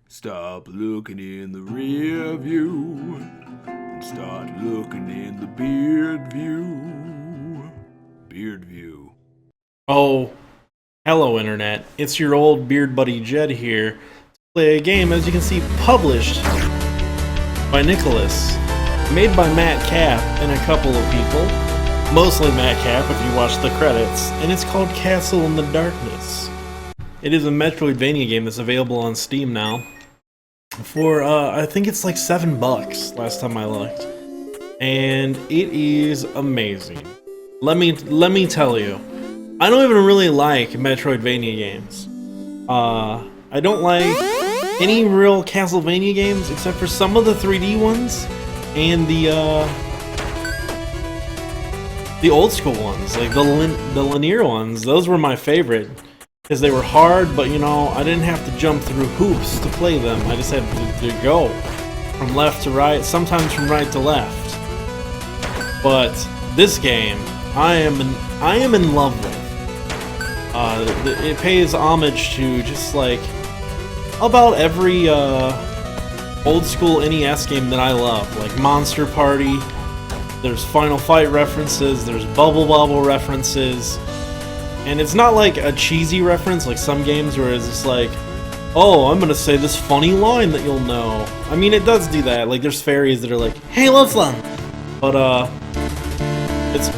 Stop looking in the rear view and start looking in the beard view. Beard view. Oh, hello Internet. It's your old beard buddy Jed here to play a game, as you can see, published by Nicholas, made by Matt Cap and a couple of people, mostly Matt Cap if you watch the credits, and it's called Castle in the Darkness. It is a Metroidvania game that's available on Steam now for, I think it's like $7 last time I looked, and it is amazing. Let me tell you, I don't even really like Metroidvania games. I don't like any real Castlevania games except for some of the 3D ones and the old school ones, like the linear ones. Those were my favorite because they were hard, but you know, I didn't have to jump through hoops to play them. I just had to go from left to right, sometimes from right to left. But this game, I am in love with. It pays homage to just like about every old school NES game that I love, like Monster Party. There's Final Fight references, there's Bubble Bobble references, and it's not like a cheesy reference like some games where it's just like, oh, I'm gonna say this funny line that you'll know. I mean, it does do that. Like, there's fairies that are like, hey, love fun, but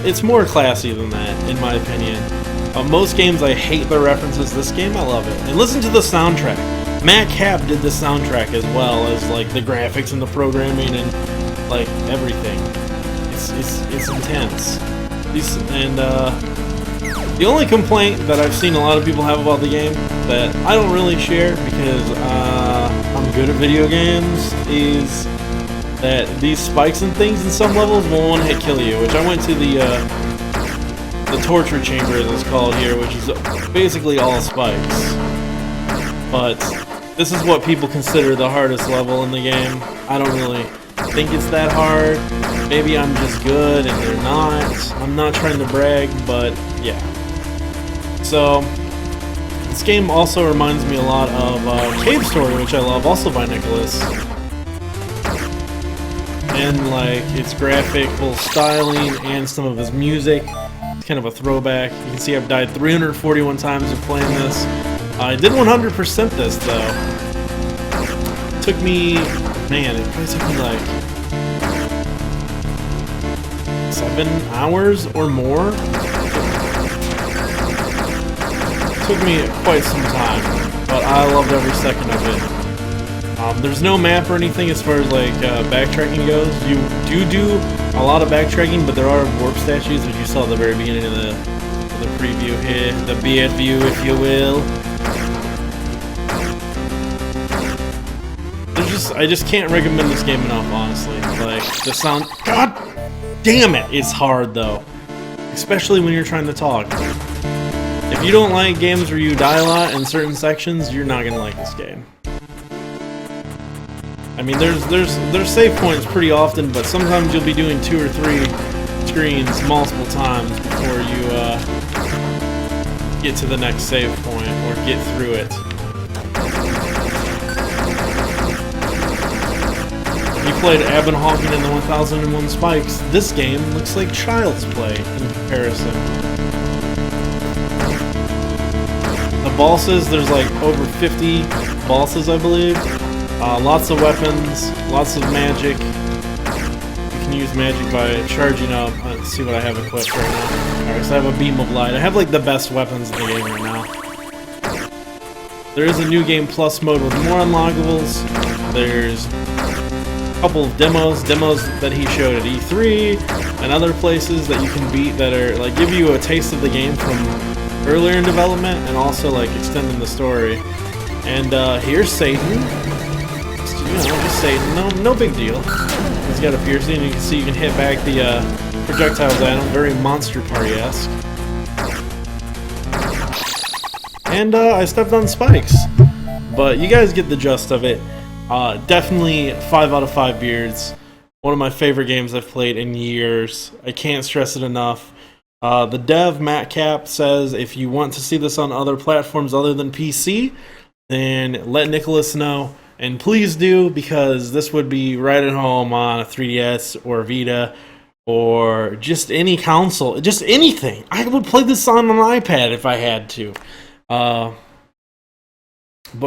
it's more classy than that, in my opinion. Most games I hate their references. This game I love it. And listen to the soundtrack. Matt Cap did the soundtrack as well as like the graphics and the programming and like everything. It's intense. The only complaint that I've seen a lot of people have about the game that I don't really share because I'm good at video games is that these spikes and things in some levels will one-hit kill you, which I went to the torture chamber, as it's called here, which is basically all spikes. But this is what people consider the hardest level in the game. I don't really think it's that hard. Maybe I'm just good and they're not. I'm not trying to brag, but yeah. So, this game also reminds me a lot of Cave Story, which I love, also by Nicholas. And like its graphical styling and some of his music. Kind of a throwback. You can see I've died 341 times of playing this. I did 100% this though. It took me, man, it probably took me like 7 hours or more. It took me quite some time, but I loved every second of it. There's no map or anything as far as like backtracking goes. You do a lot of backtracking, but there are warp statues, which you saw at the very beginning of the preview here, the beard view, if you will. I just can't recommend this game enough, honestly. Like, the sound, god damn it, it's hard though. Especially when you're trying to talk. If you don't like games where you die a lot in certain sections, you're not gonna like this game. I mean, there's save points pretty often, but sometimes you'll be doing 2 or 3 screens multiple times before you get to the next save point or get through it. You played Abin Hawking in the 1001 Spikes. This game looks like child's play in comparison. The bosses, there's like over 50 bosses, I believe. Lots of weapons, lots of magic. You can use magic by charging up. Let's see what I have equipped right now. Alright, so I have a beam of light. I have like the best weapons in the game right now. There is a new game plus mode with more unlockables. There's a couple of demos that he showed at E3 and other places that you can beat that are like give you a taste of the game from earlier in development and also like extending the story. And here's Satan. You know, just Satan, no big deal. He's got a piercing, you can see you can hit back the projectiles at him, very Monster Party-esque. And I stepped on spikes, but you guys get the gist of it. Definitely 5 out of 5 beards. One of my favorite games I've played in years. I can't stress it enough. The dev, Matt Cap, says if you want to see this on other platforms other than PC, then let Nicholas know. And please do, because this would be right at home on a 3DS or Vita or just any console, just anything. I would play this on an iPad if I had to. But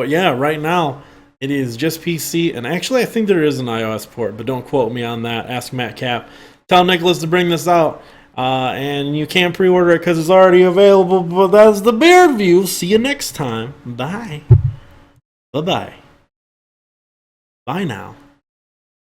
yeah, right now it is just PC, and actually I think there is an iOS port, but don't quote me on that. Ask Matt Cap. Tell Nicholas to bring this out, and you can't pre-order it because it's already available. But that's the Beard View. See you next time. Bye. Bye-bye. Bye now.